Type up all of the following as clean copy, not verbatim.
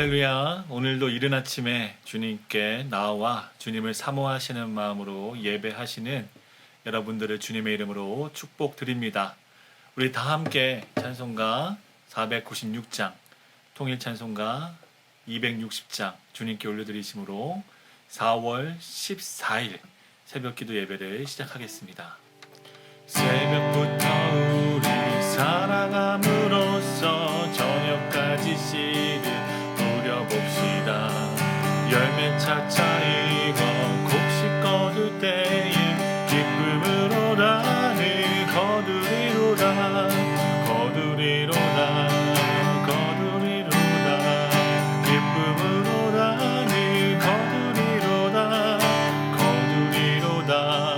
할렐루야. 오늘도 이른 아침에 주님께 나와 주님을 사모하시는 마음으로 예배하시는 여러분들을 주님의 이름으로 축복드립니다. 우리 다 함께 찬송가 496장, 통일찬송가 260장 주님께 올려드리심으로 4월 14일 새벽기도 예배를 시작하겠습니다. 새벽부터 우리 살아감으로써 저녁까지 씨를 뿌려봅시다. 열매 차차 익어 곡식 거둘 때에 기쁨으로 나를 거두리로다. 거두리로다. 거두리로다. 기쁨으로 나를 거두리로다. 거두리로다.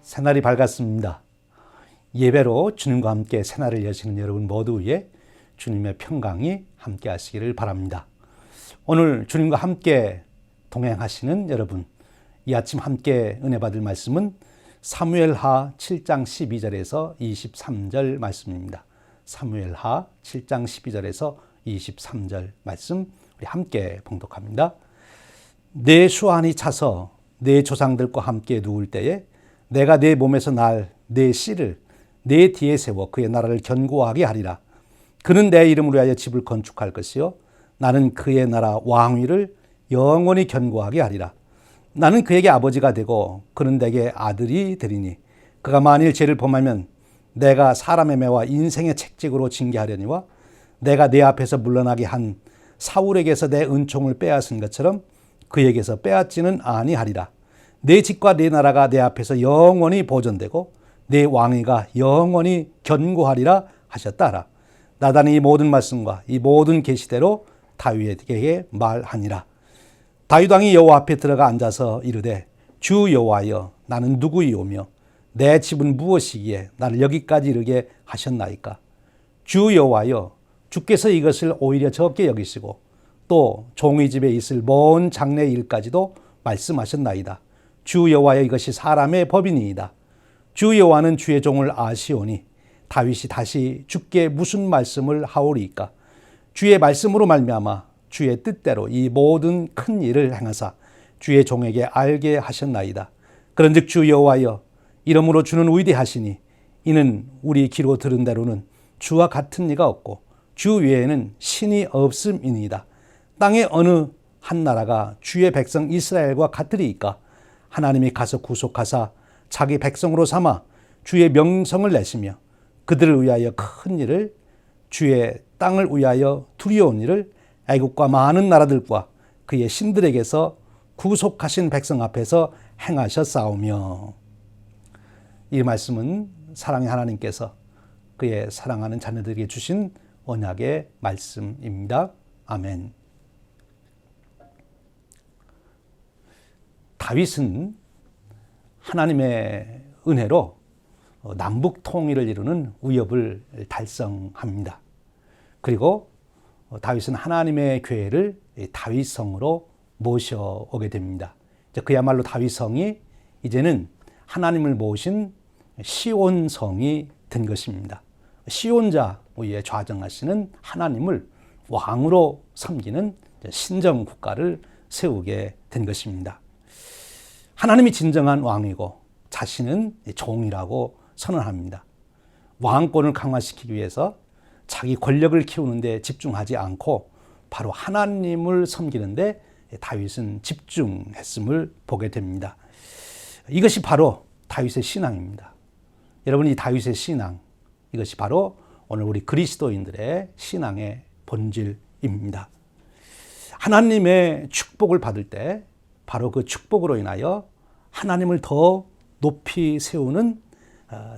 새날이 밝았습니다. 예배로 주님과 함께 새날을 여시는 여러분 모두 위에 주님의 평강이 함께 하시기를 바랍니다. 오늘 주님과 함께 동행하시는 여러분, 이 아침 함께 은혜 받을 말씀은 사무엘하 7장 12절에서 23절 말씀입니다. 사무엘하 7장 12절에서 23절 말씀 우리 함께 봉독합니다. 내 수완이 차서 내 조상들과 함께 누울 때에 내가 내 몸에서 날 내 씨를 내 뒤에 세워 그의 나라를 견고하게 하리라. 그는 내 이름으로 하여 집을 건축할 것이요 나는 그의 나라 왕위를 영원히 견고하게 하리라. 나는 그에게 아버지가 되고 그는 내게 아들이 되리니 그가 만일 죄를 범하면 내가 사람의 매와 인생의 책찍으로 징계하려니와 내가 내 앞에서 물러나게 한 사울에게서 내 은총을 빼앗은 것처럼 그에게서 빼앗지는 아니하리라. 내 집과 내 나라가 내 앞에서 영원히 보존되고 내 왕위가 영원히 견고하리라 하셨다 하라. 나단이 이 모든 말씀과 이 모든 계시대로 다윗에게 말하니라. 다윗 왕이 여호와 앞에 들어가 앉아서 이르되 주 여호와여 나는 누구이오며 내 집은 무엇이기에 나를 여기까지 이르게 하셨나이까. 주 여호와여 주께서 이것을 오히려 적게 여기시고 또 종의 집에 있을 먼 장래 일까지도 말씀하셨나이다. 주 여호와여 이것이 사람의 법이니이다. 주 여호와는 주의 종을 아시오니 다윗이 다시 주께 무슨 말씀을 하오리이까. 주의 말씀으로 말미암아 주의 뜻대로 이 모든 큰 일을 행하사 주의 종에게 알게 하셨나이다. 그런즉 주 여호와여 이러므로 주는 위대하시니 이는 우리 귀로 들은 대로는 주와 같은 이가 없고 주 외에는 신이 없음이니이다. 땅의 어느 한 나라가 주의 백성 이스라엘과 같으리이까. 하나님이 가서 구속하사 자기 백성으로 삼아 주의 명성을 내시며 그들을 위하여 큰 일을 주의 땅을 위하여 두려운 일을 애국과 많은 나라들과 그의 신들에게서 구속하신 백성 앞에서 행하셨사오며. 이 말씀은 사랑의 하나님께서 그의 사랑하는 자녀들에게 주신 언약의 말씀입니다. 아멘. 다윗은 하나님의 은혜로 남북 통일을 이루는 위협을 달성합니다. 그리고 다윗은 하나님의 교회를 다윗성으로 모셔오게 됩니다. 그야말로 다윗성이 이제는 하나님을 모신 시온성이 된 것입니다. 시온자 위에 좌정하시는 하나님을 왕으로 섬기는 신정 국가를 세우게 된 것입니다. 하나님이 진정한 왕이고 자신은 종이라고 선언합니다. 왕권을 강화시키기 위해서 자기 권력을 키우는 데 집중하지 않고 바로 하나님을 섬기는 데 다윗은 집중했음을 보게 됩니다. 이것이 바로 다윗의 신앙입니다. 여러분, 이 다윗의 신앙, 이것이 바로 오늘 우리 그리스도인들의 신앙의 본질입니다. 하나님의 축복을 받을 때 바로 그 축복으로 인하여 하나님을 더 높이 세우는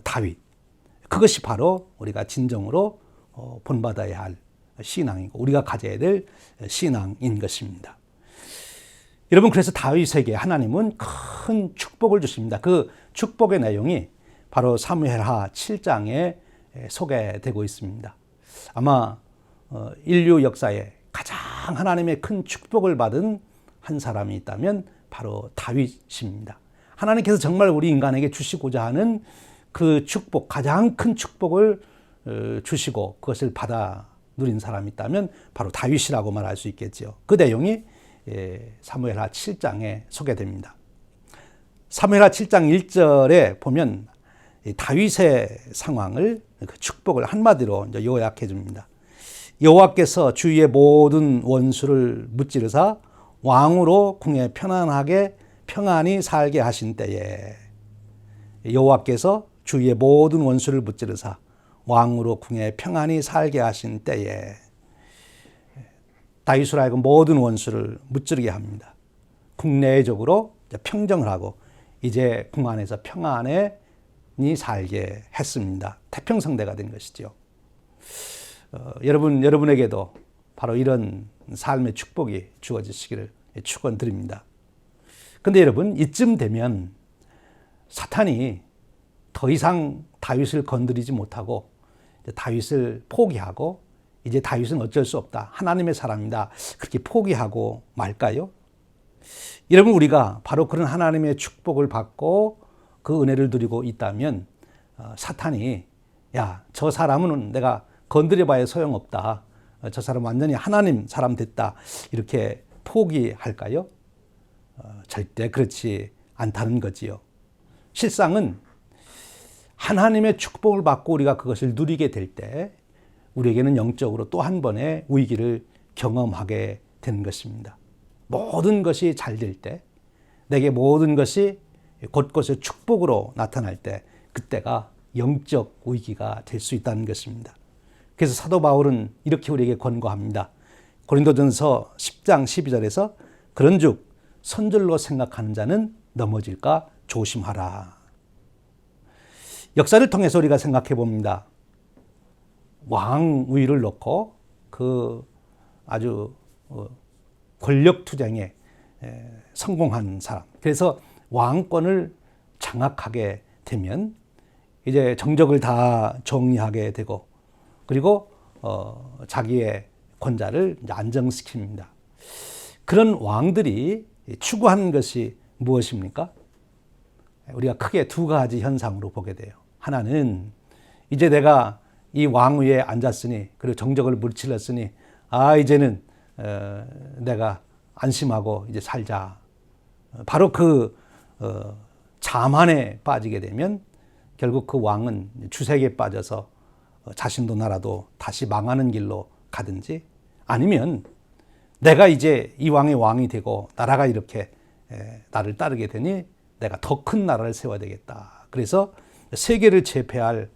다윗, 그것이 바로 우리가 진정으로 본받아야 할 신앙이고 우리가 가져야 될 신앙인 것입니다. 여러분, 그래서 다윗에게 하나님은 큰 축복을 주십니다. 그 축복의 내용이 바로 사무엘하 7장에 소개되고 있습니다. 아마 인류 역사에 가장 하나님의 큰 축복을 받은 한 사람이 있다면 바로 다윗입니다. 하나님께서 정말 우리 인간에게 주시고자 하는 그 축복, 가장 큰 축복을 주시고 그것을 받아 누린 사람이 있다면 바로 다윗이라고 말할 수 있겠죠. 그 내용이 사무엘하 7장에 소개됩니다. 사무엘하 7장 1절에 보면 다윗의 상황을, 그 축복을 한마디로 요약해 줍니다. 여호와께서 주위의 모든 원수를 무찌르사 왕으로 궁에 평안히 살게 하신 때에, 여호와께서 주위의 모든 원수를 무찌르사 왕으로 궁에 평안히 살게 하신 때에 다윗으로 하여금 모든 원수를 무찌르게 합니다. 국내적으로 평정을 하고 이제 궁 안에서 평안히 살게 했습니다. 태평성대가 된 것이죠. 여러분에게도 바로 이런 삶의 축복이 주어지시기를 축원드립니다. 그런데 여러분, 이쯤 되면 사탄이 더 이상 다윗을 건드리지 못하고 다윗을 포기하고 이제 다윗은 어쩔 수 없다, 하나님의 사람이다, 그렇게 포기하고 말까요? 여러분, 우리가 바로 그런 하나님의 축복을 받고 그 은혜를 누리고 있다면 사탄이 야, 저 사람은 내가 건드려봐야 소용없다, 저 사람 완전히 하나님 사람 됐다, 이렇게 포기할까요? 절대 그렇지 않다는 거지요. 실상은 하나님의 축복을 받고 우리가 그것을 누리게 될 때 우리에게는 영적으로 또 한 번의 위기를 경험하게 되는 것입니다. 모든 것이 잘 될 때, 내게 모든 것이 곳곳에 축복으로 나타날 때, 그때가 영적 위기가 될 수 있다는 것입니다. 그래서 사도 바울은 이렇게 우리에게 권고합니다. 고린도전서 10장 12절에서 그런즉 선줄로 생각하는 자는 넘어질까 조심하라. 역사를 통해서 우리가 생각해 봅니다. 왕위를 놓고 그 아주 권력 투쟁에 성공한 사람. 그래서 왕권을 장악하게 되면 이제 정적을 다 정리하게 되고 그리고 자기의 권자를 안정시킵니다. 그런 왕들이 추구하는 것이 무엇입니까? 우리가 크게 두 가지 현상으로 보게 돼요. 하나는 이제 내가 이 왕위에 앉았으니 그리고 정적을 물질렀으니 이제는 내가 안심하고 이제 살자. 바로 그 자만에 빠지게 되면 결국 그 왕은 주색에 빠져서 자신도 나라도 다시 망하는 길로 가든지, 아니면 내가 이제 이 왕의 왕이 되고 나라가 이렇게 나를 따르게 되니 내가 더 큰 나라를 세워야 되겠다. 그래서 세계를 제패할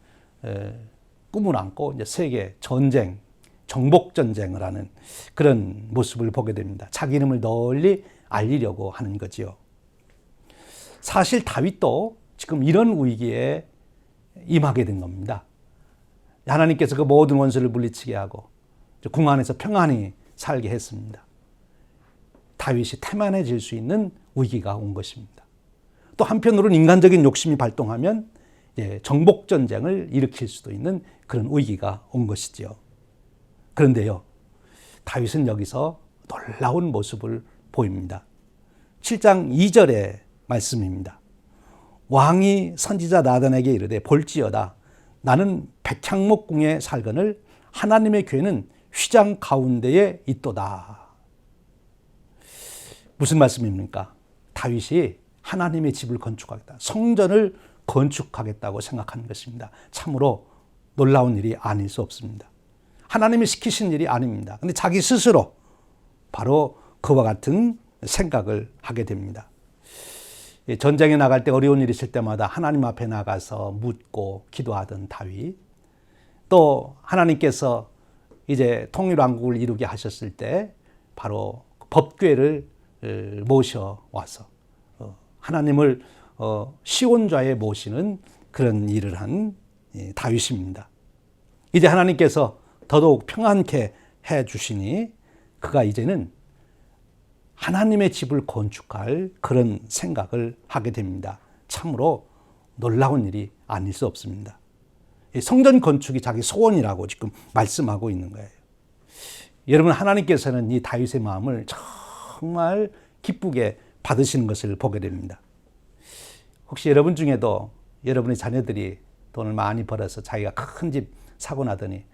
꿈을 안고 이제 세계 전쟁, 정복 전쟁을 하는 그런 모습을 보게 됩니다. 자기 이름을 널리 알리려고 하는 거지요. 사실 다윗도 지금 이런 위기에 임하게 된 겁니다. 하나님께서 그 모든 원수를 물리치게 하고 궁 안에서 평안히 살게 했습니다. 다윗이 태만해질 수 있는 위기가 온 것입니다. 또 한편으로는 인간적인 욕심이 발동하면 정복 전쟁을 일으킬 수도 있는 그런 위기가 온 것이지요. 그런데요, 다윗은 여기서 놀라운 모습을 보입니다. 7장 2절의 말씀입니다. 왕이 선지자 나단에게 이르되 볼지어다 나는 백향목궁에 살거늘 하나님의 교회는 휘장 가운데에 있도다. 무슨 말씀입니까? 다윗이 하나님의 집을 건축하겠다. 성전을 건축하겠다고 생각하는 것입니다. 참으로 놀라운 일이 아닐 수 없습니다. 하나님이 시키신 일이 아닙니다. 근데 자기 스스로 바로 그와 같은 생각을 하게 됩니다. 전쟁에 나갈 때 어려운 일이 있을 때마다 하나님 앞에 나가서 묻고 기도하던 다윗, 또 하나님께서 이제 통일왕국을 이루게 하셨을 때 바로 법궤를 모셔와서 하나님을 시온좌에 모시는 그런 일을 한 다윗입니다. 이제 하나님께서 더더욱 평안케 해 주시니 그가 이제는 하나님의 집을 건축할 그런 생각을 하게 됩니다. 참으로 놀라운 일이 아닐 수 없습니다. 성전 건축이 자기 소원이라고 지금 말씀하고 있는 거예요. 여러분, 하나님께서는 이 다윗의 마음을 정말 기쁘게 받으시는 것을 보게 됩니다. 혹시 여러분 중에도 여러분의 자녀들이 돈을 많이 벌어서 자기가 큰 집 사고 나더니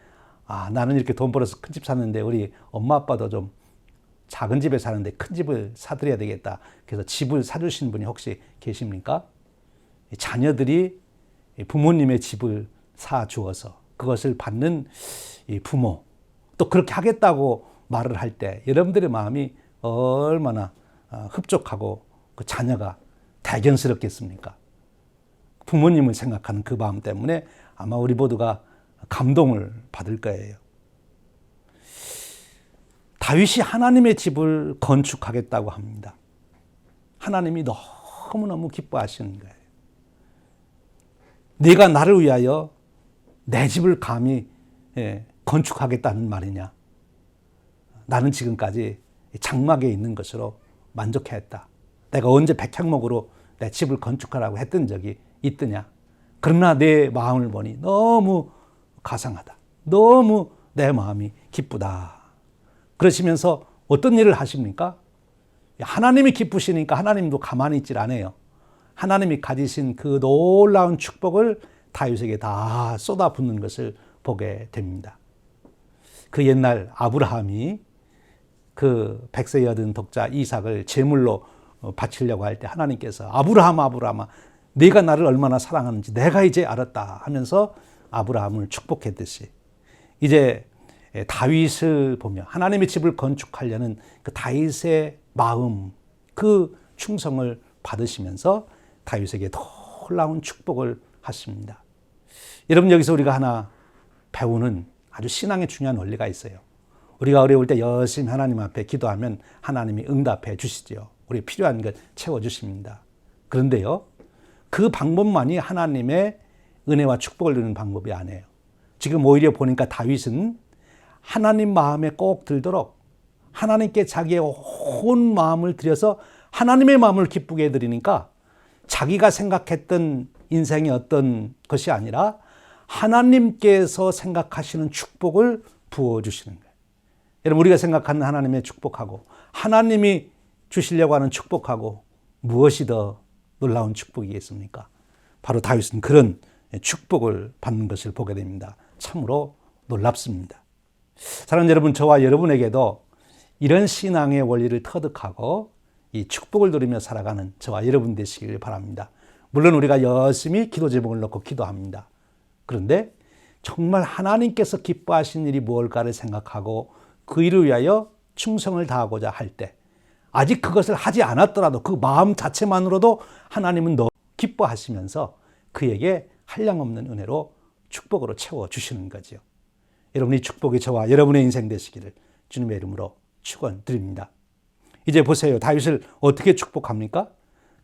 나는 이렇게 돈 벌어서 큰 집 샀는데 우리 엄마 아빠도 좀 작은 집에 사는데 큰 집을 사드려야 되겠다. 그래서 집을 사주신 분이 혹시 계십니까? 자녀들이 부모님의 집을 사주어서 그것을 받는 부모, 또 그렇게 하겠다고 말을 할 때 여러분들의 마음이 얼마나 흡족하고 그 자녀가 대견스럽겠습니까? 부모님을 생각하는 그 마음 때문에 아마 우리 모두가 감동을 받을 거예요. 다윗이 하나님의 집을 건축하겠다고 합니다. 하나님이 너무너무 기뻐하시는 거예요. 네가 나를 위하여 내 집을 감히 건축하겠다는 말이냐? 나는 지금까지 장막에 있는 것으로 만족했다. 내가 언제 백향목으로 내 집을 건축하라고 했던 적이 있더냐? 그러나 내 마음을 보니 너무 가상하다. 너무 내 마음이 기쁘다. 그러시면서 어떤 일을 하십니까? 하나님이 기쁘시니까 하나님도 가만히 있질 않아요. 하나님이 가지신 그 놀라운 축복을 다윗에게 다 쏟아붓는 것을 보게 됩니다. 그 옛날 아브라함이 그 백세에 얻은 독자 이삭을 제물로 바치려고 할 때 하나님께서 아브라함아 네가 나를 얼마나 사랑하는지 내가 이제 알았다 하면서 아브라함을 축복했듯이 이제 다윗을 보며 하나님의 집을 건축하려는 그 다윗의 마음, 그 충성을 받으시면서 다윗에게 놀라운 축복을 하십니다. 여러분, 여기서 우리가 하나 배우는 아주 신앙의 중요한 원리가 있어요. 우리가 어려울 때 열심히 하나님 앞에 기도하면 하나님이 응답해 주시죠. 우리 필요한 것 채워주십니다. 그런데요, 그 방법만이 하나님의 은혜와 축복을 누리는 방법이 아니에요. 지금 오히려 보니까 다윗은 하나님 마음에 꼭 들도록 하나님께 자기의 온 마음을 들여서 하나님의 마음을 기쁘게 해드리니까 자기가 생각했던 인생의 어떤 것이 아니라 하나님께서 생각하시는 축복을 부어주시는 거예요. 여러분, 우리가 생각하는 하나님의 축복하고 하나님이 주시려고 하는 축복하고 무엇이 더 놀라운 축복이겠습니까? 바로 다윗은 그런 축복을 받는 것을 보게 됩니다. 참으로 놀랍습니다. 사랑하는 여러분, 저와 여러분에게도 이런 신앙의 원리를 터득하고 이 축복을 누리며 살아가는 저와 여러분 되시길 바랍니다. 물론 우리가 열심히 기도 제목을 놓고 기도합니다. 그런데 정말 하나님께서 기뻐하신 일이 무엇일까를 생각하고 그 일을 위하여 충성을 다하고자 할 때 아직 그것을 하지 않았더라도 그 마음 자체만으로도 하나님은 너무 기뻐하시면서 그에게 한량없는 은혜로 축복으로 채워주시는 거죠. 여러분이 축복이 저와 여러분의 인생 되시기를 주님의 이름으로 축원드립니다. 이제 보세요. 다윗을 어떻게 축복합니까?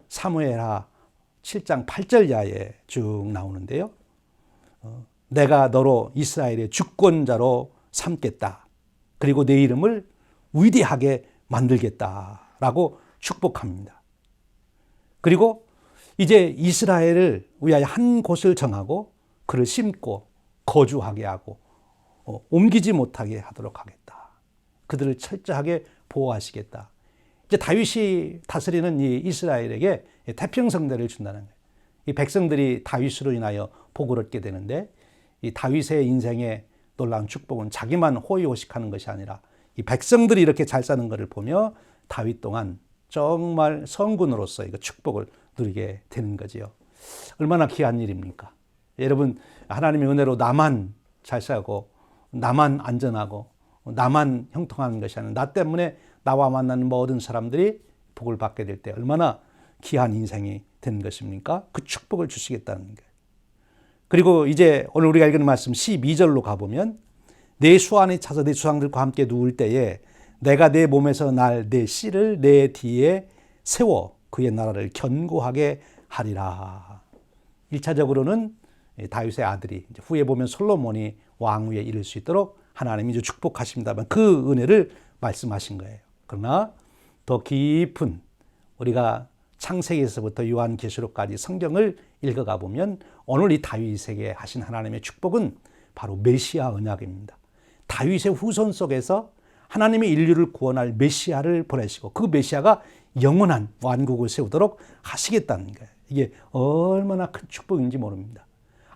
사무엘하 7장 8절 이하에 쭉 나오는데요. 내가 너로 이스라엘의 주권자로 삼겠다. 그리고 내 이름을 위대하게 만들겠다라고 축복합니다. 그리고 이제 이스라엘을 위하여 한 곳을 정하고 그를 심고 거주하게 하고 옮기지 못하게 하도록 하겠다. 그들을 철저하게 보호하시겠다. 이제 다윗이 다스리는 이 이스라엘에게 태평성대를 준다는 거예요. 이 백성들이 다윗으로 인하여 복을 얻게 되는데 이 다윗의 인생의 놀라운 축복은 자기만 호의호식하는 것이 아니라 이 백성들이 이렇게 잘 사는 것을 보며 다윗 또한 정말 성군으로서 이거 축복을 누리게 되는 거지요. 얼마나 귀한 일입니까? 여러분, 하나님의 은혜로 나만 잘 살고 나만 안전하고 나만 형통하는 것이 아니라 나 때문에 나와 만나는 모든 사람들이 복을 받게 될 때 얼마나 귀한 인생이 되는 것입니까? 그 축복을 주시겠다는 거예요. 그리고 이제 오늘 우리가 읽은 말씀 12절로 가보면 내 수 안에 차서 내 조상들과 함께 누울 때에 내가 내 몸에서 날 내 씨를 내 뒤에 세워 그의 나라를 견고하게 하리라. 1차적으로는 다윗의 아들이 후에 보면 솔로몬이 왕위에 이를 수 있도록 하나님이 이제 축복하십니다만 그 은혜를 말씀하신 거예요. 그러나 더 깊은 우리가 창세기에서부터 요한계시록까지 성경을 읽어가 보면 오늘 이 다윗에게 하신 하나님의 축복은 바로 메시아 언약입니다. 다윗의 후손 속에서 하나님의 인류를 구원할 메시아를 보내시고 그 메시아가 영원한 왕국을 세우도록 하시겠다는 거예요. 이게 얼마나 큰 축복인지 모릅니다.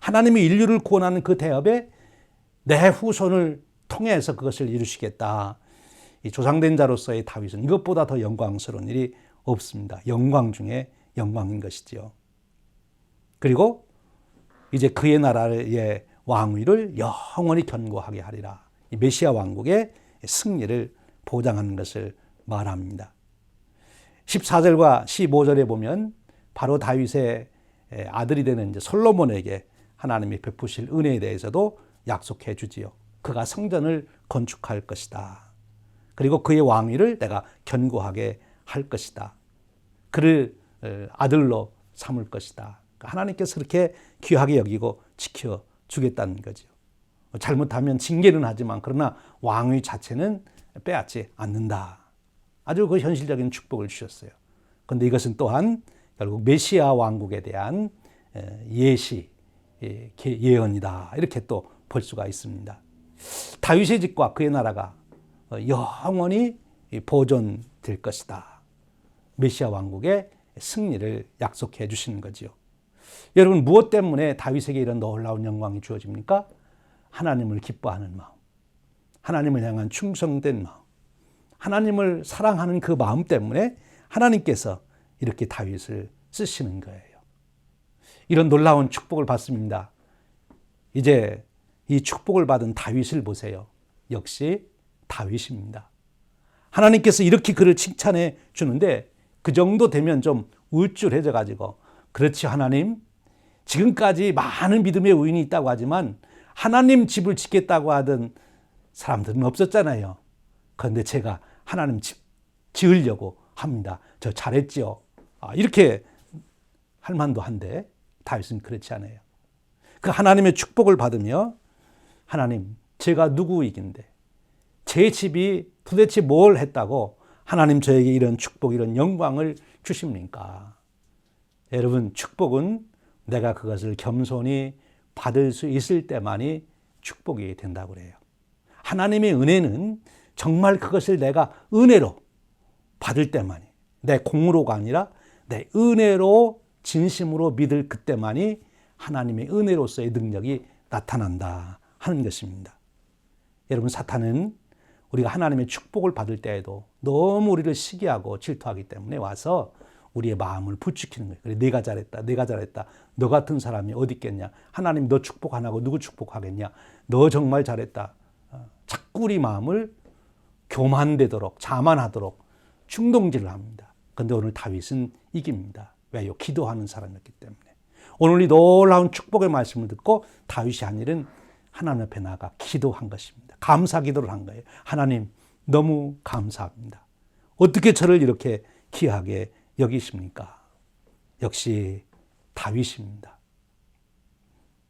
하나님이 인류를 구원하는 그 대업에 내 후손을 통해서 그것을 이루시겠다. 이 조상된 자로서의 다윗은 이것보다 더 영광스러운 일이 없습니다. 영광 중에 영광인 것이지요. 그리고 이제 그의 나라의 왕위를 영원히 견고하게 하리라. 이 메시아 왕국의 승리를 보장하는 것을 말합니다. 14절과 15절에 보면 바로 다윗의 아들이 되는 이제 솔로몬에게 하나님이 베푸실 은혜에 대해서도 약속해 주지요. 그가 성전을 건축할 것이다. 그리고 그의 왕위를 내가 견고하게 할 것이다. 그를 아들로 삼을 것이다. 하나님께서 그렇게 귀하게 여기고 지켜주겠다는 거죠. 잘못하면 징계는 하지만 그러나 왕위 자체는 빼앗지 않는다. 아주 그 현실적인 축복을 주셨어요. 그런데 이것은 또한 결국 메시아 왕국에 대한 예시, 예언이다. 이렇게 또 볼 수가 있습니다. 다윗의 집과 그의 나라가 영원히 보존될 것이다. 메시아 왕국의 승리를 약속해 주시는 거지요. 여러분, 무엇 때문에 다윗에게 이런 놀라운 영광이 주어집니까? 하나님을 기뻐하는 마음, 하나님을 향한 충성된 마음, 하나님을 사랑하는 그 마음 때문에 하나님께서 이렇게 다윗을 쓰시는 거예요. 이런 놀라운 축복을 받습니다. 이제 이 축복을 받은 다윗을 보세요. 역시 다윗입니다. 하나님께서 이렇게 그를 칭찬해 주는데 그 정도 되면 좀 우쭐해져 가지고 그렇지 하나님, 지금까지 많은 믿음의 의인이 있다고 하지만 하나님 집을 짓겠다고 하던 사람들은 없었잖아요. 그런데 제가 하나님 집 지으려고 합니다. 저 잘했지요. 이렇게 할 만도 한데 다윗은 그렇지 않아요. 그 하나님의 축복을 받으며 하나님, 제가 누구이긴데 제 집이 도대체 뭘 했다고 하나님 저에게 이런 축복, 이런 영광을 주십니까? 여러분, 축복은 내가 그것을 겸손히 받을 수 있을 때만이 축복이 된다고 그래요. 하나님의 은혜는 정말 그것을 내가 은혜로 받을 때만이, 내 공으로가 아니라 내 은혜로 진심으로 믿을 그때만이 하나님의 은혜로서의 능력이 나타난다 하는 것입니다. 여러분, 사탄은 우리가 하나님의 축복을 받을 때에도 너무 우리를 시기하고 질투하기 때문에 와서 우리의 마음을 부추기는 거예요. 그래, 내가 잘했다, 내가 잘했다. 너 같은 사람이 어디 있겠냐. 하나님 너 축복 안 하고 누구 축복하겠냐. 너 정말 잘했다. 자꾸 우리 마음을 교만되도록, 자만하도록 충동질을 합니다. 그런데 오늘 다윗은 이깁니다. 왜요? 기도하는 사람이었기 때문에. 오늘 이 놀라운 축복의 말씀을 듣고 다윗이 한 일은 하나님 앞에 나아가 기도한 것입니다. 감사 기도를 한 거예요. 하나님, 너무 감사합니다. 어떻게 저를 이렇게 귀하게 여기십니까? 역시 다윗입니다.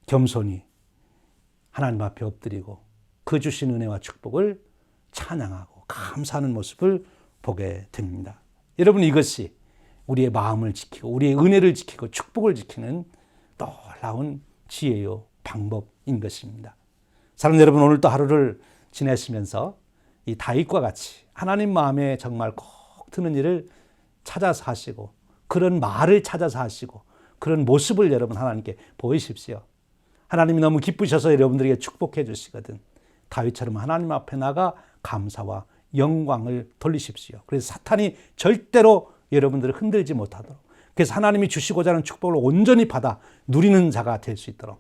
겸손히 하나님 앞에 엎드리고 그 주신 은혜와 축복을 찬양하고 감사하는 모습을 보게 됩니다. 여러분, 이것이 우리의 마음을 지키고 우리의 은혜를 지키고 축복을 지키는 놀라운 지혜요 방법인 것입니다. 사랑하는 여러분, 오늘 또 하루를 지내시면서 이 다윗과 같이 하나님 마음에 정말 꼭 드는 일을 찾아서 하시고 그런 말을 찾아서 하시고 그런 모습을 여러분 하나님께 보이십시오. 하나님이 너무 기쁘셔서 여러분들에게 축복해 주시거든. 다윗처럼 하나님 앞에 나가 감사와 영광을 돌리십시오. 그래서 사탄이 절대로 여러분들을 흔들지 못하도록, 그래서 하나님이 주시고자 하는 축복을 온전히 받아 누리는 자가 될 수 있도록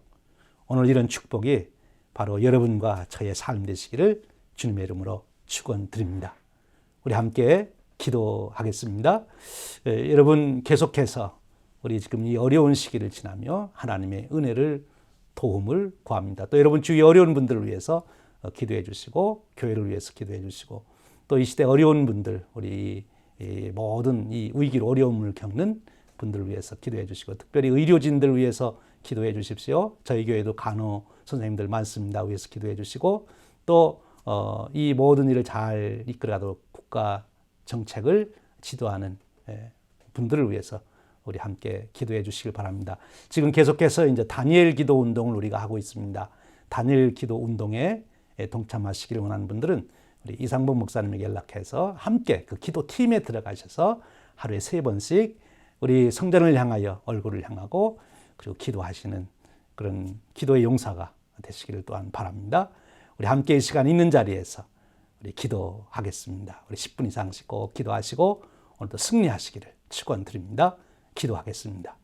오늘 이런 축복이 바로 여러분과 저의 삶 되시기를 주님의 이름으로 축원드립니다. 우리 함께 기도하겠습니다. 여러분 계속해서 우리 지금 이 어려운 시기를 지나며 하나님의 은혜를 도움을 구합니다. 또 여러분 주위 어려운 분들을 위해서 기도해 주시고 교회를 위해서 기도해 주시고 또 이 시대 어려운 분들 우리 모든 이 위기로 어려움을 겪는 분들을 위해서 기도해 주시고 특별히 의료진들 위해서 기도해 주십시오. 저희 교회도 간호 선생님들 많습니다. 위해서 기도해 주시고 또 이 모든 일을 잘 이끌어가도록 국가 정책을 지도하는 분들을 위해서 우리 함께 기도해 주시길 바랍니다. 지금 계속해서 이제 다니엘 기도 운동을 우리가 하고 있습니다. 다니엘 기도 운동에 동참하시기를 원하는 분들은 우리 이상복 목사님에게 연락해서 함께 그 기도 팀에 들어가셔서 하루에 3번씩 우리 성전을 향하여 얼굴을 향하고 그리고 기도하시는 그런 기도의 용사가 되시기를 또한 바랍니다. 우리 함께 이 시간 있는 자리에서 우리 기도하겠습니다. 우리 10분 이상씩 꼭 기도하시고 오늘도 승리하시기를 축원드립니다. 기도하겠습니다.